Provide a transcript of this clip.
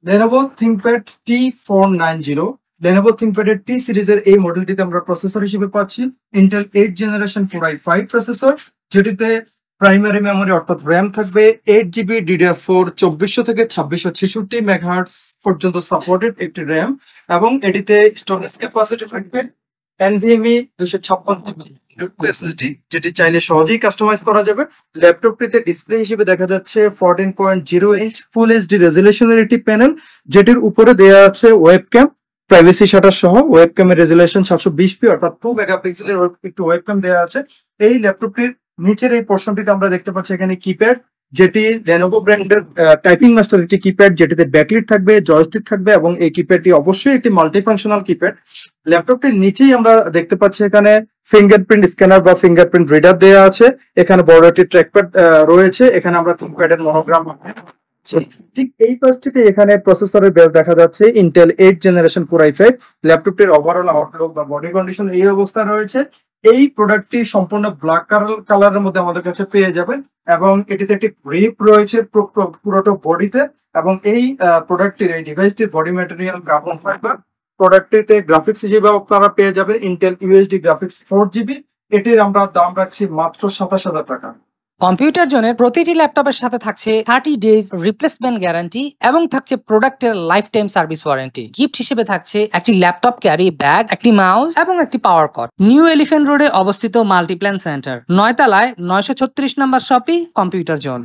Lenovo ThinkPad T490 Lenovo ThinkPad এর T সিরিজের এই মডেলটিতে আমরা প্রসেসর হিসেবে পাচ্ছি Intel 8th Generation Core i5 processor, যেটিতে প্রাইমারি মেমোরি অর্থাৎ RAM থাকবে 8GB DDR4 2400 থেকে 2666 মেগাহার্টজ পর্যন্ত সাপোর্টেড একটি RAM, এবং এটিতে স্টোরেজ ক্যাপাসিটি থাকবে NVMe 256GB SSD, যেটি চাইলে সহজেই কাস্টমাইজ করা যাবে। ল্যাপটপটিতে ডিসপ্লে হিসেবে দেখা যাচ্ছে 14.0 ইঞ্চ ফুল এইচডি রেজুলেশনের একটি প্যানেল, যেটির উপরে দেওয়া আছে ওয়েবক্যাম, প্রাইভেসি শাটার সহ। ওয়েবক্যামের রেজুলেশন 720p অর্থাৎ 2 মেগাপিক্সেলের একটি ওয়েবক্যাম দেওয়া আছে। এই ল্যাপটপটির নিচের এই পোর্শনটিতে আমরা দেখতে পাচ্ছি এখানে কিপ্যাড, যেটি Lenovo ব্র্যান্ডের টাইপিং মাস্টার একটি কিপ্যাড, যেটিতে ব্যাকলিট থাকবে, জয়স্টিক থাকবে, এবং এই কিপ্যাডটি অবশ্যই একটি মাল্টিফাংশনাল কিপ্যাড। ল্যাপটপটির নিচেই আমরা দেখতে পাচ্ছি এখানে ফিঙ্গারপ্রিন্ট স্ক্যানার বা ফিঙ্গারপ্রিন্ট রিডার দেওয়া আছে। এখানে বড় একটি ট্র্যাকপ্যাড রয়েছে। এখানে আমরা থিংকপ্যাডের মনোগ্রাম ঠিক এই পাশটিতে এখানে প্রসেসরের বেস দেখা যাচ্ছে Intel 8th Generation Core i5। ল্যাপটপটির ওভারঅল আউটলুক বা বডি কন্ডিশন এই অবস্থা রয়েছে। এই প্রোডাক্টটি সম্পূর্ণ ব্ল্যাক কালারের মধ্যে আমাদের কাছে পেয়ে যাবেন, এবং এটিতে একটি গ্রিপ রয়েছে পুরোটা বডিতে, এবং এই প্রোডাক্টটির এই ডিভাইসটির বডি ম্যাটেরিয়াল কার্বন ফাইবার। প্রোডাক্টটিতে গ্রাফিক্স হিসেবে আপনারা পেয়ে যাবেন Intel UHD গ্রাফিক্স 4GB। এটির আমরা দাম রাখছি মাত্র 27,000 টাকা। কম্পিউটার জোনের প্রতিটি ল্যাপটপের সাথে থাকছে 30 ডেজ রিপ্লেসমেন্ট গ্যারান্টি এবং থাকছে প্রোডাক্টের life time service warranty. Gift হিসেবে থাকছে একটি ল্যাপটপ ক্যারি ব্যাগ, একটি মাউস এবং একটি পাওয়ার কর্ড। নিউ এলিফ্যান্ট রোডে অবস্থিত মাল্টিপ্ল্যান সেন্টার, 9 তলায় 936 নম্বর শপি কম্পিউটার জোন।